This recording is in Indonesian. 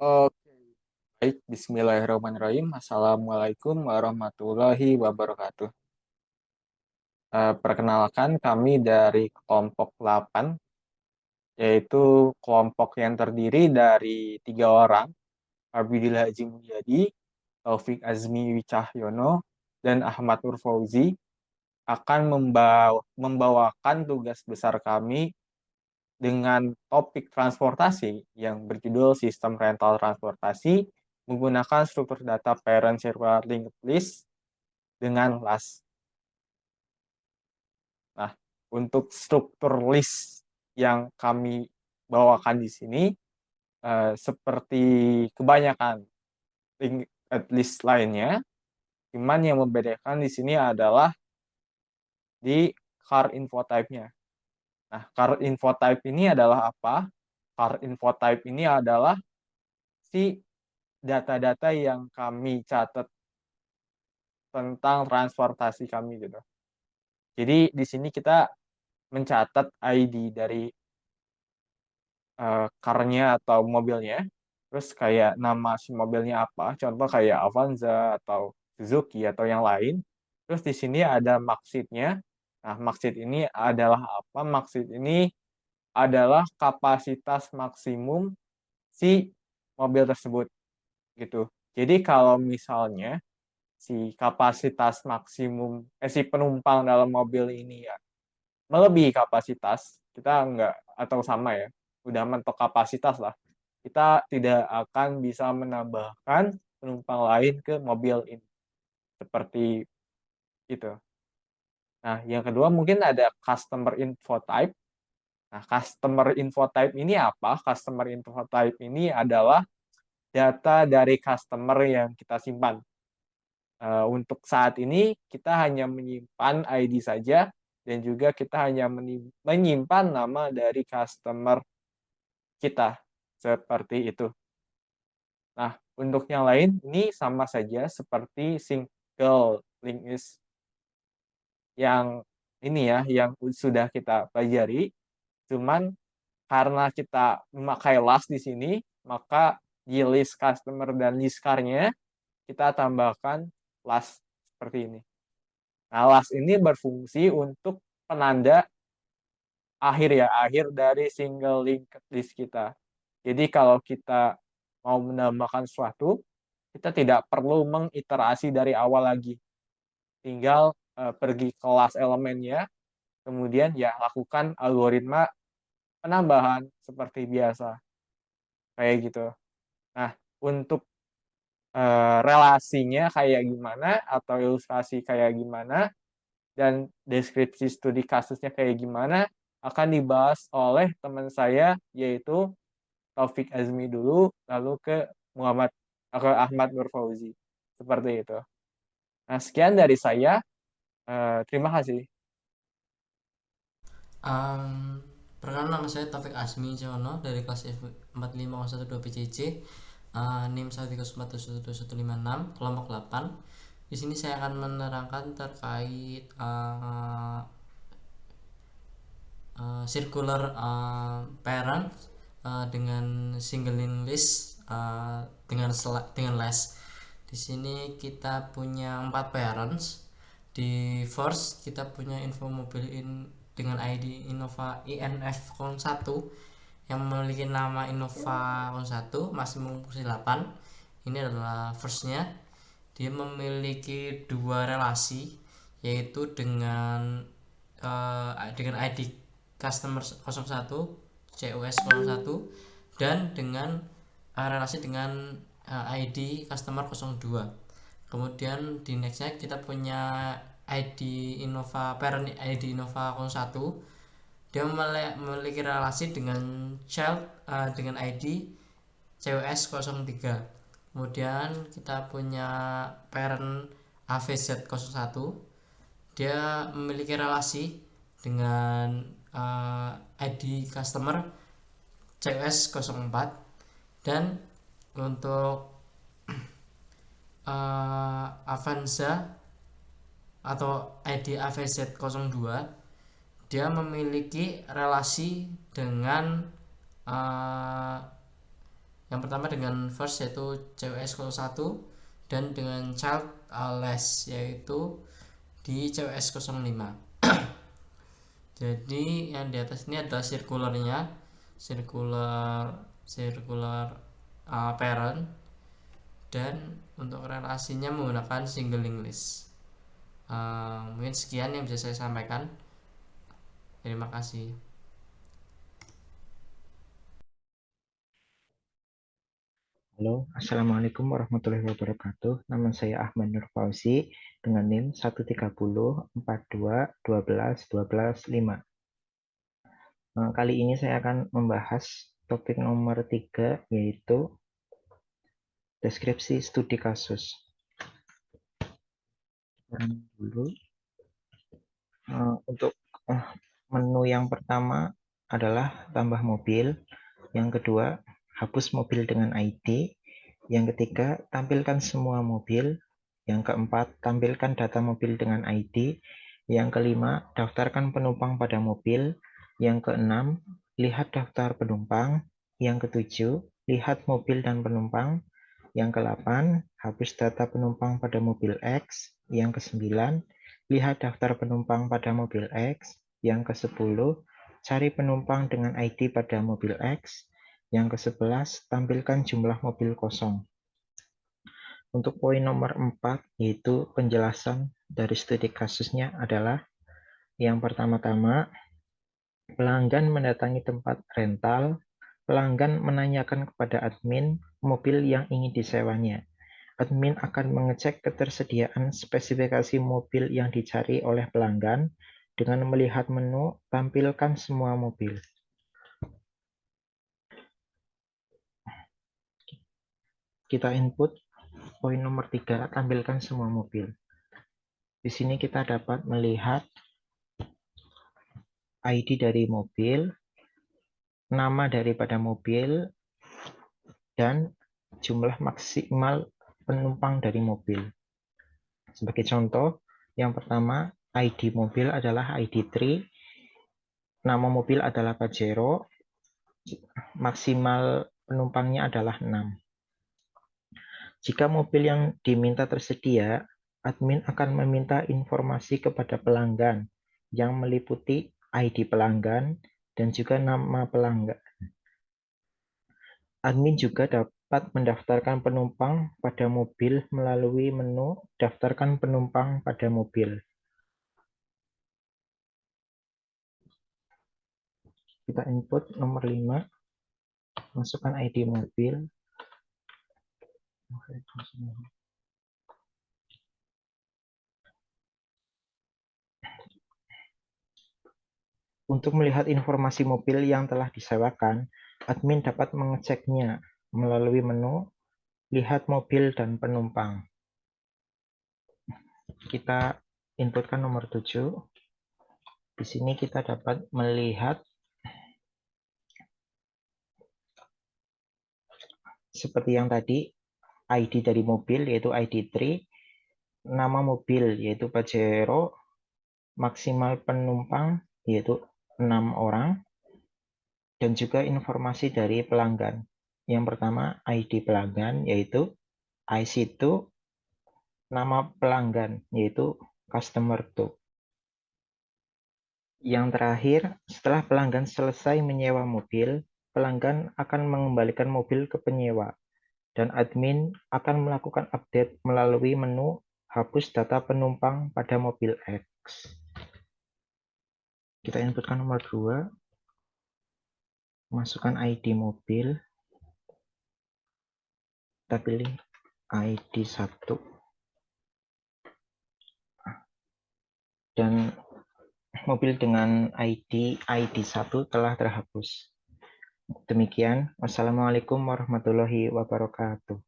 Oke, baik. Bismillahirrahmanirrahim. Assalamualaikum warahmatullahi wabarakatuh. Perkenalkan kami dari kelompok 8, yaitu kelompok yang terdiri dari 3 orang, Abidillah Haji Mulyadi, Taufik Azmi Wicahyono, dan Ahmad Nur Fauzi, akan membawakan tugas besar kami dengan topik transportasi yang berjudul Sistem Rental Transportasi menggunakan struktur data Parent Circular Linked List dengan LAS. Nah, untuk struktur list yang kami bawakan di sini seperti kebanyakan linked list lainnya, cuman yang membedakan di sini adalah di car info type-nya. Nah, car info type ini adalah apa? Car info type ini adalah si data-data yang kami catat tentang transportasi kami gitu. Jadi di sini kita mencatat ID dari car-nya atau mobilnya, terus kayak nama si mobilnya apa, contoh kayak Avanza atau Suzuki atau yang lain. Terus di sini ada maksudnya. Nah, maksud ini adalah apa? Maksud ini adalah kapasitas maksimum si mobil tersebut gitu. Jadi kalau misalnya si kapasitas maksimum si penumpang dalam mobil ini ya melebihi kapasitas, kita enggak atau sama ya, udah mentok kapasitas lah. Kita tidak akan bisa menambahkan penumpang lain ke mobil ini. Seperti itu. Nah, yang kedua mungkin ada customer info type. Nah, customer info type ini apa? Customer info type ini adalah data dari customer yang kita simpan. Untuk saat ini kita hanya menyimpan ID saja dan juga kita hanya menyimpan nama dari customer kita, seperti itu. Nah, untuk yang lain ini sama saja seperti single link list yang ini ya, yang sudah kita pelajari, cuman karena kita memakai last di sini, maka di list customer dan list car-nya kita tambahkan last seperti ini. Nah, last ini berfungsi untuk penanda akhir ya, akhir dari single link list kita. Jadi kalau kita mau menambahkan sesuatu, kita tidak perlu mengiterasi dari awal lagi. Tinggal pergi ke kelas elemennya, kemudian ya lakukan algoritma penambahan seperti biasa, kayak gitu. Nah, untuk relasinya kayak gimana atau ilustrasi kayak gimana dan deskripsi studi kasusnya kayak gimana akan dibahas oleh teman saya yaitu Taufik Azmi dulu, lalu ke Ahmad Nur Fauzi. Seperti itu. Nah, sekian dari saya. Terima kasih. Um, Perkenalkan nama saya Taufik Asmi Jono dari kelas F4512 PCC, NIM 134712156, kelompok 8. Di sini saya akan menerangkan terkait circular parent dengan single list dengan less. Di sini kita punya 4 parents. Di first kita punya info mobil dengan ID Innova INF01 yang memiliki nama Innova 01 maksimum kursi 8. Ini adalah firstnya. Dia memiliki dua relasi, yaitu dengan ID customer 01 CUS 01 dan dengan relasi dengan ID customer 02. Kemudian di nextnya kita punya ID Innova parent ID Innova 01. Dia memiliki relasi dengan child dengan ID CWS 03. Kemudian kita punya parent AVZ 01. Dia memiliki relasi dengan ID customer CWS 04. Dan untuk Avanza atau ID AVZ02, dia memiliki relasi dengan uh, Yang pertama dengan first yaitu CWS 01 dan dengan child less yaitu di CWS 05. Jadi yang di atas ini adalah circularnya, circular parent, dan untuk relasinya menggunakan single link list. Mungkin sekian yang bisa saya sampaikan. Terima kasih. Halo, Assalamualaikum warahmatullahi wabarakatuh. Nama saya Ahmad Nur Fauzi dengan NIM 13042121215. Kali ini saya akan membahas topik nomor 3, yaitu deskripsi studi kasus. Dulu, untuk menu yang pertama adalah tambah mobil, yang kedua hapus mobil dengan ID, yang ketiga tampilkan semua mobil, yang keempat tampilkan data mobil dengan ID, yang kelima daftarkan penumpang pada mobil, yang keenam lihat daftar penumpang, yang ketujuh lihat mobil dan penumpang, yang ke-8 hapus data penumpang pada mobil X, yang ke-9 lihat daftar penumpang pada mobil X, yang ke-10 cari penumpang dengan ID pada mobil X, yang ke-11 tampilkan jumlah mobil kosong. Untuk poin nomor 4, yaitu penjelasan dari studi kasusnya adalah yang pertama-tama, pelanggan mendatangi tempat rental, pelanggan menanyakan kepada admin mobil yang ingin disewanya. Admin akan mengecek ketersediaan spesifikasi mobil yang dicari oleh pelanggan dengan melihat menu tampilkan semua mobil. Kita input poin nomor 3, tampilkan semua mobil. Di sini kita dapat melihat ID dari mobil, nama daripada mobil, dan jumlah maksimal penumpang dari mobil. Sebagai contoh, yang pertama ID mobil adalah ID3, nama mobil adalah Pajero, maksimal penumpangnya adalah 6. Jika mobil yang diminta tersedia, admin akan meminta informasi kepada pelanggan yang meliputi ID pelanggan dan juga nama pelanggan. Admin juga dapat mendaftarkan penumpang pada mobil melalui menu daftarkan penumpang pada mobil. Kita input nomor 5, masukkan ID mobil. Untuk melihat informasi mobil yang telah disewakan, admin dapat mengeceknya melalui menu lihat mobil dan penumpang. Kita inputkan nomor 7. Di sini kita dapat melihat seperti yang tadi, ID dari mobil yaitu ID3, nama mobil yaitu Pajero, maksimal penumpang yaitu 6 orang, dan juga informasi dari pelanggan. Yang pertama ID pelanggan yaitu IC2, nama pelanggan yaitu customer2. Yang terakhir, setelah pelanggan selesai menyewa mobil, pelanggan akan mengembalikan mobil ke penyewa, dan admin akan melakukan update melalui menu hapus data penumpang pada mobil X. Kita inputkan nomor 2, masukkan ID mobil, kita pilih ID1, dan mobil dengan ID1 telah terhapus. Demikian, wassalamualaikum warahmatullahi wabarakatuh.